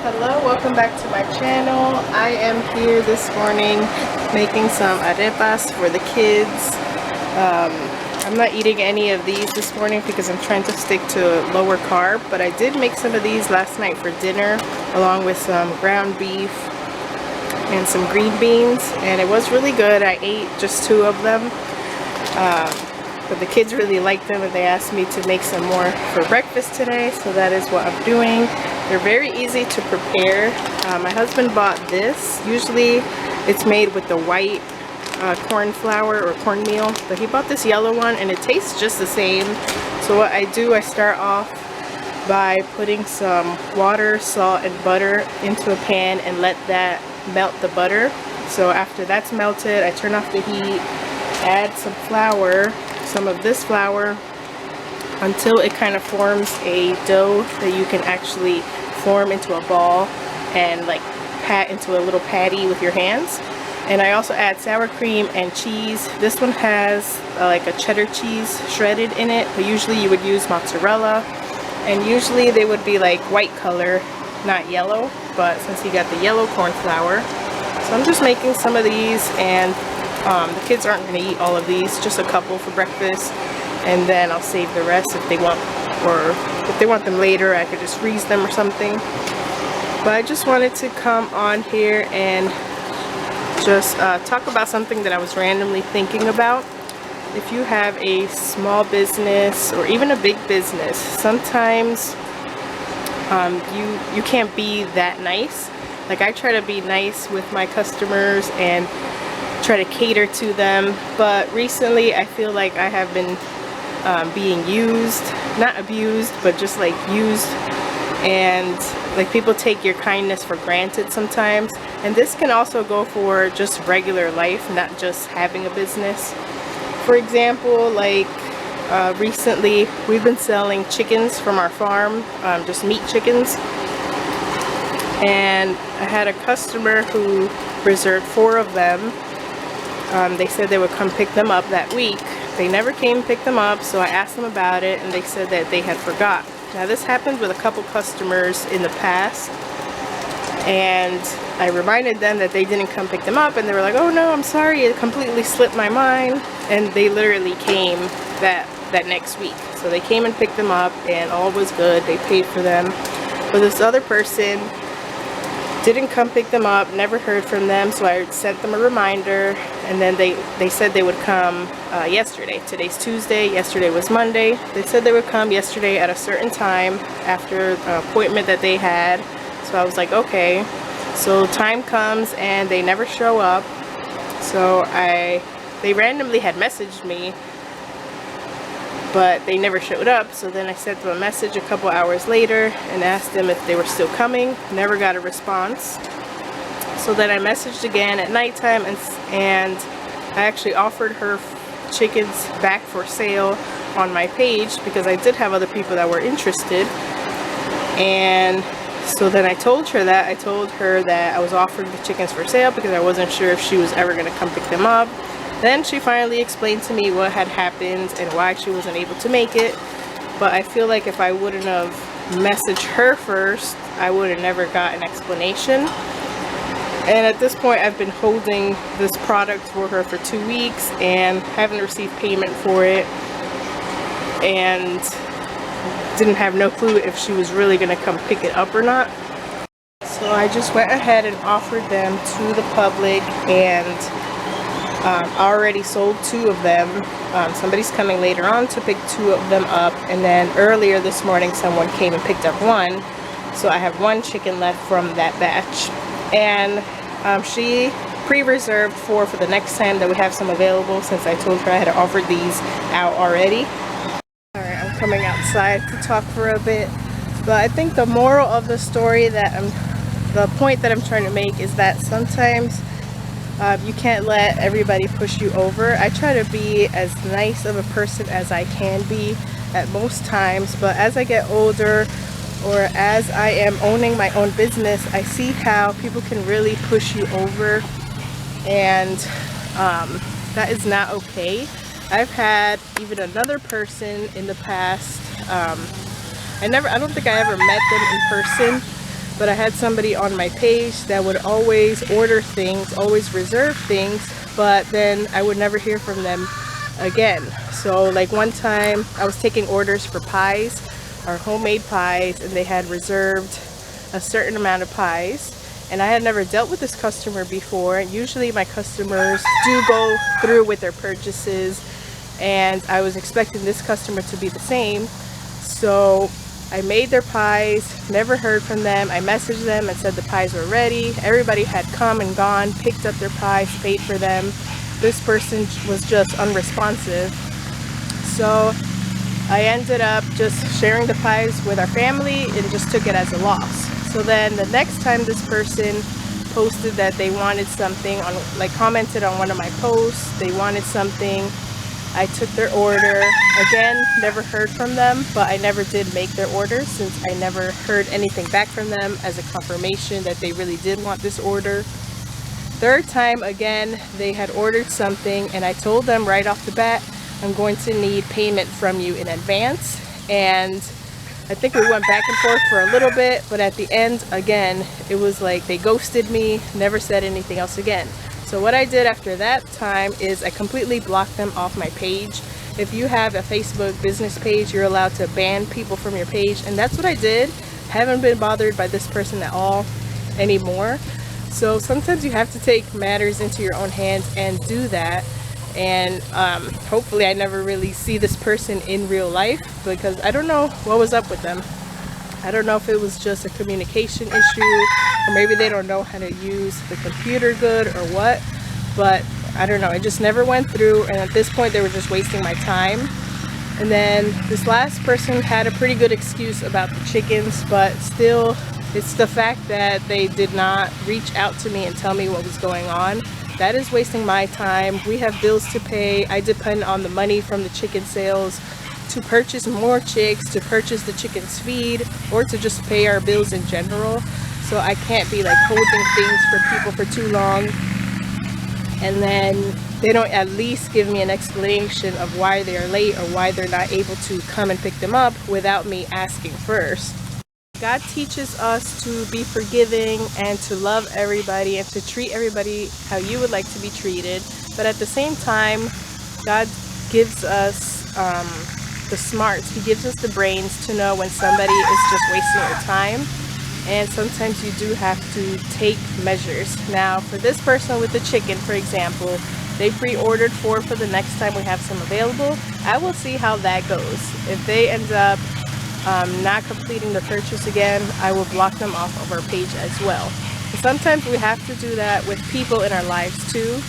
Hello, welcome back to my channel. I am here this morning making some arepas for the kids. I'm not eating any of these this morning because I'm trying to stick to lower carb, but I did make some of these last night for dinner along with some ground beef and some green beans, and it was really good. I ate just 2 of them, but the kids really liked them and they asked me to make some more for breakfast today, so that is what I'm doing. They're very easy to prepare. My husband bought this. Usually it's made with the white corn flour or cornmeal, but he bought this yellow one and it tastes just the same. So what I do, I start off by putting some water, salt, and butter into a pan and let that melt the butter. So after that's melted, I turn off the heat, add some flour, some of this flour, until it kind of forms a dough that you can actually form into a ball and like pat into a little patty with your hands. And I also add sour cream and cheese. This one has like a cheddar cheese shredded in it, but usually you would use mozzarella, and usually they would be like white color, not yellow, but since he got the yellow corn flour, so I'm just making some of these. And the kids aren't going to eat all of these, just a couple for breakfast, and then I'll save the rest if they want, or if they want them later I could just freeze them or something. But I just wanted to come on here and just talk about something that I was randomly thinking about. If you have a small business or even a big business, sometimes you can't be that nice. Like, I try to be nice with my customers and try to cater to them, but recently I feel like I have been being used, not abused, but just like used, and like people take your kindness for granted sometimes. And this can also go for just regular life, not just having a business. For example, like recently we've been selling chickens from our farm, just meat chickens, and I had a customer who reserved 4 of them. They said they would come pick them up that week. They never came and picked them up, so I asked them about it and they said that they had forgot. Now, this happened with a couple customers in the past, and I reminded them that they didn't come pick them up, and they were like, oh no, I'm sorry, it completely slipped my mind. And they literally came that next week. So they came and picked them up and all was good. They paid for them. But this other person didn't come pick them up, never heard from them, so I sent them a reminder, and then they said they would come yesterday. Today's Tuesday, yesterday was Monday. They said they would come yesterday at a certain time after an appointment that they had. So I was like, okay. So time comes and they never show up. So they randomly had messaged me, but they never showed up. So then I sent them a message a couple hours later and asked them if they were still coming. Never got a response. So then I messaged again at nighttime, and I actually offered her chickens back for sale on my page because I did have other people that were interested. And so then I told her that. I told her that I was offering the chickens for sale because I wasn't sure if she was ever going to come pick them up. Then she finally explained to me what had happened and why she wasn't able to make it. But I feel like if I wouldn't have messaged her first, I would have never got an explanation. And at this point, I've been holding this product for her for 2 weeks and haven't received payment for it, and didn't have no clue if she was really going to come pick it up or not. So I just went ahead and offered them to the public, and I already sold 2 of them. Somebody's coming later on to pick 2 of them up, and then earlier this morning someone came and picked up 1. So I have 1 chicken left from that batch, and she pre-reserved 4 for the next time that we have some available, since I told her I had offered these out already. Alright, I'm coming outside to talk for a bit, but I think the moral of the story, the point that I'm trying to make, is that sometimes you can't let everybody push you over. I try to be as nice of a person as I can be at most times, but as I get older, or as I am owning my own business, I see how people can really push you over, and that is not okay. I've had even another person in the past, I don't think I ever met them in person, but I had somebody on my page that would always order things, always reserve things, but then I would never hear from them again. So like one time I was taking orders for pies, our homemade pies, and they had reserved a certain amount of pies, and I had never dealt with this customer before. Usually my customers do go through with their purchases, and I was expecting this customer to be the same. So I made their pies, never heard from them. I messaged them and said the pies were ready. Everybody had come and gone, picked up their pies, paid for them. This person was just unresponsive. So I ended up just sharing the pies with our family and just took it as a loss. So then the next time this person posted that they wanted something, on, like commented on one of my posts, they wanted something, I took their order. Again, never heard from them, but I never did make their order since I never heard anything back from them as a confirmation that they really did want this order. Third time, again, they had ordered something, and I told them right off the bat, I'm going to need payment from you in advance. And I think we went back and forth for a little bit, but at the end, again, it was like they ghosted me, never said anything else again. So what I did after that time is I completely blocked them off my page. If you have a Facebook business page, you're allowed to ban people from your page, and that's what I did. Haven't been bothered by this person at all anymore. So sometimes you have to take matters into your own hands and do that. And hopefully I never really see this person in real life, because I don't know what was up with them. I don't know if it was just a communication issue, or maybe they don't know how to use the computer good or what, but I don't know. It just never went through, and at this point they were just wasting my time. And then this last person had a pretty good excuse about the chickens, but still, it's the fact that they did not reach out to me and tell me what was going on. That is wasting my time. We have bills to pay. I depend on the money from the chicken sales to purchase more chicks, to purchase the chicken's feed, or to just pay our bills in general. So I can't be like holding things for people for too long, and then they don't at least give me an explanation of why they are late or why they're not able to come and pick them up without me asking first. God teaches us to be forgiving and to love everybody and to treat everybody how you would like to be treated. But at the same time, God gives us the smarts. He gives us the brains to know when somebody is just wasting your time. And sometimes you do have to take measures. Now, for this person with the chicken, for example, they pre-ordered 4 for the next time we have some available. I will see how that goes. If they end up not completing the purchase again, I will block them off of our page as well. And sometimes we have to do that with people in our lives too.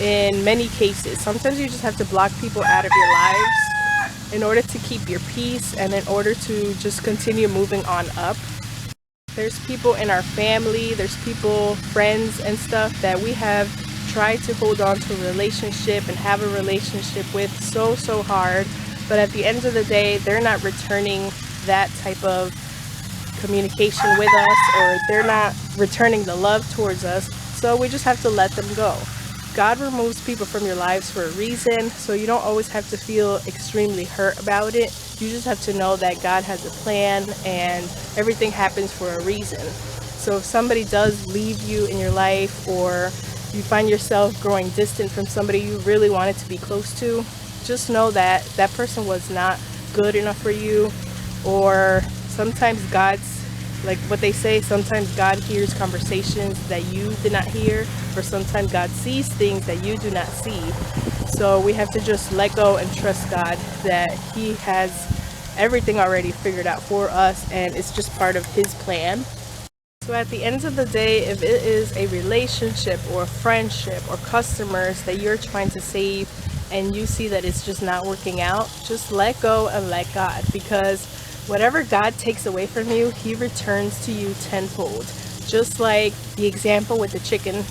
In many cases, sometimes you just have to block people out of your lives in order to keep your peace and in order to just continue moving on up. There's people in our family, there's people, friends and stuff that we have tried to hold on to a relationship and have a relationship with so hard, but at the end of the day, they're not returning that type of communication with us, or they're not returning the love towards us, so we just have to let them go. God removes people from your lives for a reason, so you don't always have to feel extremely hurt about it. You just have to know that God has a plan and everything happens for a reason. So if somebody does leave you in your life, or you find yourself growing distant from somebody you really wanted to be close to, just know that that person was not good enough for you. Or sometimes God's, like what they say, sometimes God hears conversations that you did not hear, or sometimes God sees things that you do not see. So we have to just let go and trust God that He has everything already figured out for us, and it's just part of His plan. So at the end of the day, if it is a relationship or a friendship or customers that you're trying to save and you see that it's just not working out, just let go and let God, because whatever God takes away from you, He returns to you tenfold. Just like the example with the chicken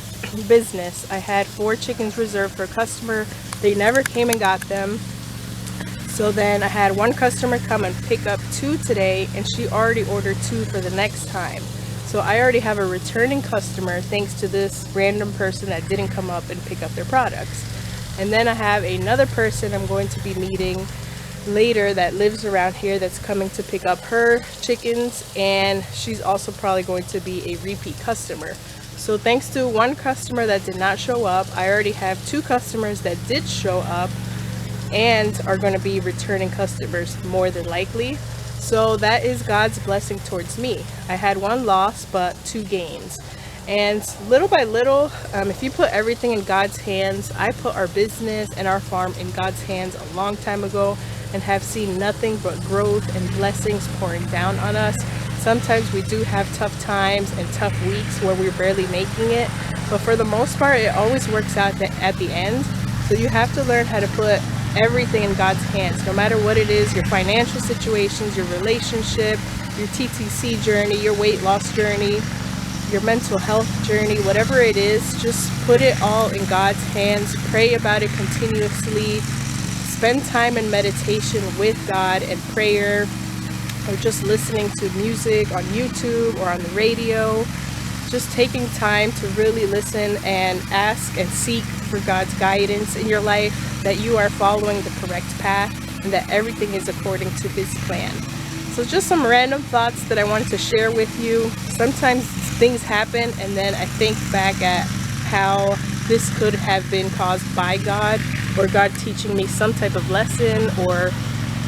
business. I had 4 chickens reserved for a customer. They never came and got them. So then I had one customer come and pick up 2 today, and she already ordered 2 for the next time. So I already have a returning customer thanks to this random person that didn't come up and pick up their products. And then I have another person I'm going to be meeting later that lives around here that's coming to pick up her chickens, and she's also probably going to be a repeat customer. So thanks to one customer that did not show up, I already have 2 customers that did show up and are going to be returning customers more than likely. So that is God's blessing towards me. I had 1 loss but 2 gains. And little by little, if you put everything in God's hands, I put our business and our farm in God's hands a long time ago and have seen nothing but growth and blessings pouring down on us. Sometimes we do have tough times and tough weeks where we're barely making it, but for the most part it always works out at the end. So you have to learn how to put everything in God's hands, no matter what it is, your financial situations, your relationship, your TTC journey, your weight loss journey, your mental health journey, whatever it is, just put it all in God's hands. Pray about it continuously. Spend time in meditation with God and prayer, or just listening to music on YouTube or on the radio. Just taking time to really listen and ask and seek for God's guidance in your life, that you are following the correct path and that everything is according to His plan. So just some random thoughts that I wanted to share with you. Sometimes things happen and then I think back at how this could have been caused by God, or God teaching me some type of lesson or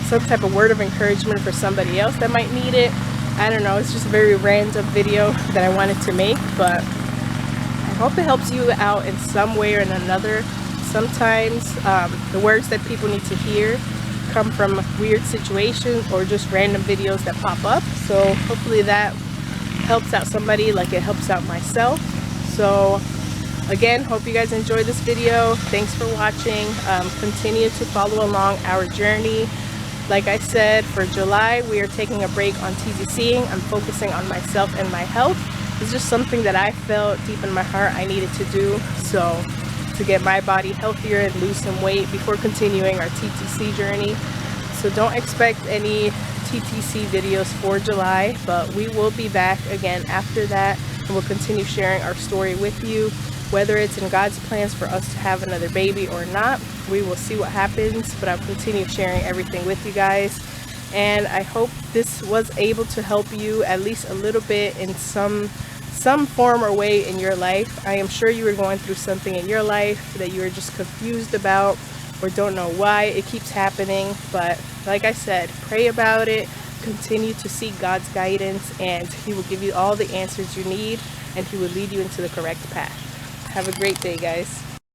some type of word of encouragement for somebody else that might need it. I don't know, it's just a very random video that I wanted to make, but I hope it helps you out in some way or in another. Sometimes the words that people need to hear come from weird situations or just random videos that pop up. So hopefully that helps out somebody like it helps out myself. So again, hope you guys enjoyed this video. Thanks for watching. Continue to follow along our journey. Like I said, for July, we are taking a break on TTCing. I'm focusing on myself and my health. It's just something that I felt deep in my heart I needed to do. So to get my body healthier and lose some weight before continuing our TTC journey. So don't expect any TTC videos for July, but we will be back again after that, and we'll continue sharing our story with you. Whether it's in God's plans for us to have another baby or not, we will see what happens, but I'll continue sharing everything with you guys. And I hope this was able to help you at least a little bit in some form or way in your life. I am sure you were going through something in your life that you are just confused about or don't know why it keeps happening. But like I said, pray about it, continue to seek God's guidance, and He will give you all the answers you need, and He will lead you into the correct path. Have a great day, guys.